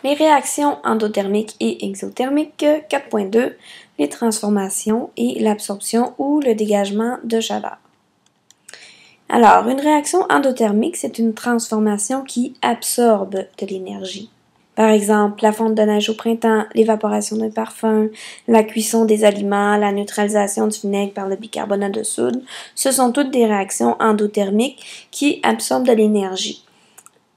Les réactions endothermiques et exothermiques, 4.2, les transformations et l'absorption ou le dégagement de chaleur. Alors, une réaction endothermique, c'est une transformation qui absorbe de l'énergie. Par exemple, la fonte de neige au printemps, l'évaporation d'un parfum, la cuisson des aliments, la neutralisation du vinaigre par le bicarbonate de soude, ce sont toutes des réactions endothermiques qui absorbent de l'énergie.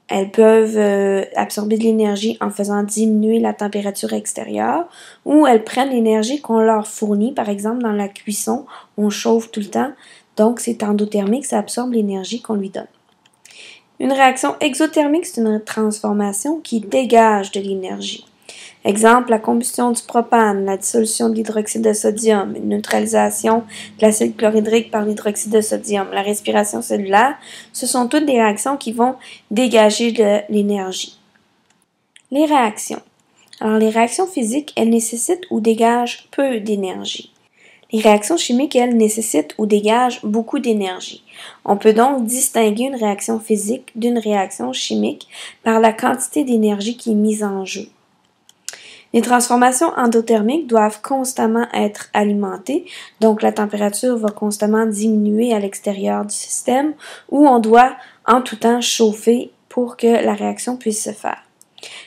Elles peuvent absorber de l'énergie en faisant diminuer la température extérieure ou elles prennent l'énergie qu'on leur fournit, par exemple dans la cuisson, on chauffe tout le temps, donc c'est endothermique, ça absorbe l'énergie qu'on lui donne. Une réaction exothermique, c'est une transformation qui dégage de l'énergie. Exemple, la combustion du propane, la dissolution de l'hydroxyde de sodium, une neutralisation de l'acide chlorhydrique par l'hydroxyde de sodium, la respiration cellulaire, ce sont toutes des réactions qui vont dégager de l'énergie. Les réactions. Alors, les réactions physiques, elles nécessitent ou dégagent peu d'énergie. Les réactions chimiques, elles, nécessitent ou dégagent beaucoup d'énergie. On peut donc distinguer une réaction physique d'une réaction chimique par la quantité d'énergie qui est mise en jeu. Les transformations endothermiques doivent constamment être alimentées, donc la température va constamment diminuer à l'extérieur du système où on doit en tout temps chauffer pour que la réaction puisse se faire.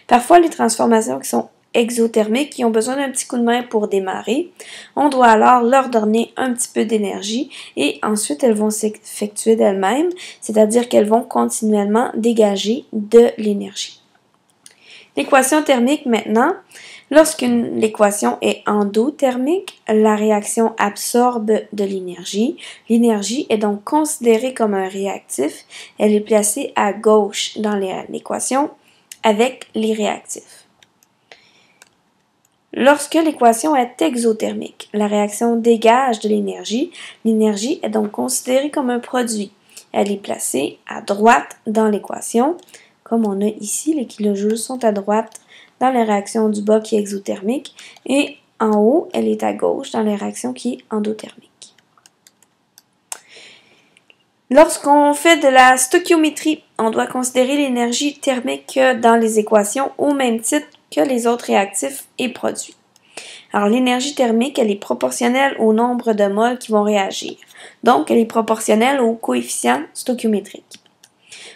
Parfois, les transformations qui sont exothermiques, qui ont besoin d'un petit coup de main pour démarrer, on doit alors leur donner un petit peu d'énergie et ensuite elles vont s'effectuer d'elles-mêmes, c'est-à-dire qu'elles vont continuellement dégager de l'énergie. L'équation thermique maintenant, lorsqu'une équation est endothermique, la réaction absorbe de l'énergie. L'énergie est donc considérée comme un réactif. Elle est placée à gauche dans l'équation avec les réactifs. Lorsque l'équation est exothermique, la réaction dégage de l'énergie. L'énergie est donc considérée comme un produit. Elle est placée à droite dans l'équation. Comme on a ici, les kilojoules sont à droite dans la réaction du bas qui est exothermique et en haut, elle est à gauche dans la réaction qui est endothermique. Lorsqu'on fait de la stoichiométrie, on doit considérer l'énergie thermique dans les équations au même titre que les autres réactifs et produits. Alors, l'énergie thermique, elle est proportionnelle au nombre de moles qui vont réagir. Donc, elle est proportionnelle au coefficient stoichiométrique.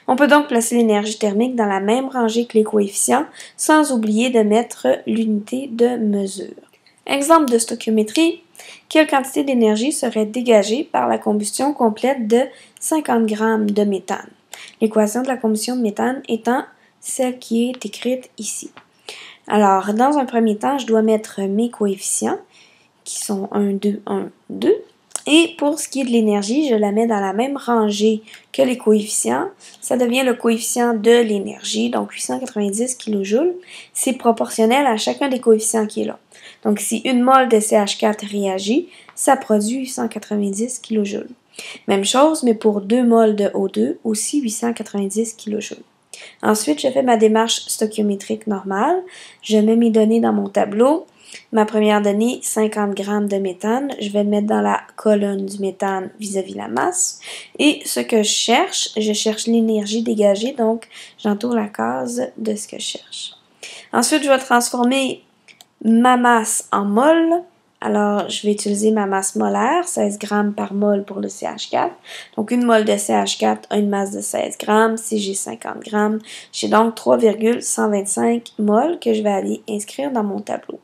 On peut donc placer l'énergie thermique dans la même rangée que les coefficients, sans oublier de mettre l'unité de mesure. Exemple de stoichiométrie, quelle quantité d'énergie serait dégagée par la combustion complète de 50 g de méthane? L'équation de la combustion de méthane étant celle qui est écrite ici. Alors, dans un premier temps, je dois mettre mes coefficients, qui sont 1, 2, 1, 2. Et pour ce qui est de l'énergie, je la mets dans la même rangée que les coefficients. Ça devient le coefficient de l'énergie, donc 890 kJ. C'est proportionnel à chacun des coefficients qui est là. Donc, si une mole de CH4 réagit, ça produit 890 kJ. Même chose, mais pour 2 moles de O2, aussi 890 kJ. Ensuite, je fais ma démarche stoichiométrique normale. Je mets mes données dans mon tableau. Ma première donnée, 50 g de méthane. Je vais le mettre dans la colonne du méthane vis-à-vis la masse. Et ce que je cherche l'énergie dégagée, donc j'entoure la case de ce que je cherche. Ensuite, je vais transformer ma masse en mol. Alors, je vais utiliser ma masse molaire, 16 g par mol pour le CH4. Donc, une mole de CH4 a une masse de 16 g. Si j'ai 50 g, j'ai donc 3,125 mol que je vais aller inscrire dans mon tableau.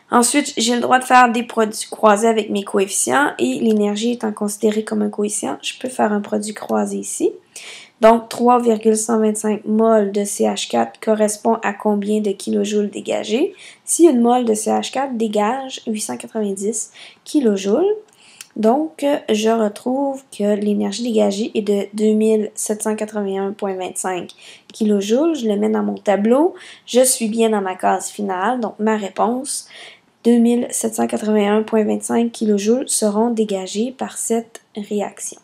Ensuite, j'ai le droit de faire des produits croisés avec mes coefficients et l'énergie étant considérée comme un coefficient, je peux faire un produit croisé ici. Donc, 3,125 mol de CH4 correspond à combien de kilojoules dégagés? Si une mol de CH4 dégage 890 kilojoules, donc je retrouve que l'énergie dégagée est de 2781,25 kilojoules. Je le mets dans mon tableau. Je suis bien dans ma case finale, donc ma réponse, 2781,25 kJ seront dégagés par cette réaction.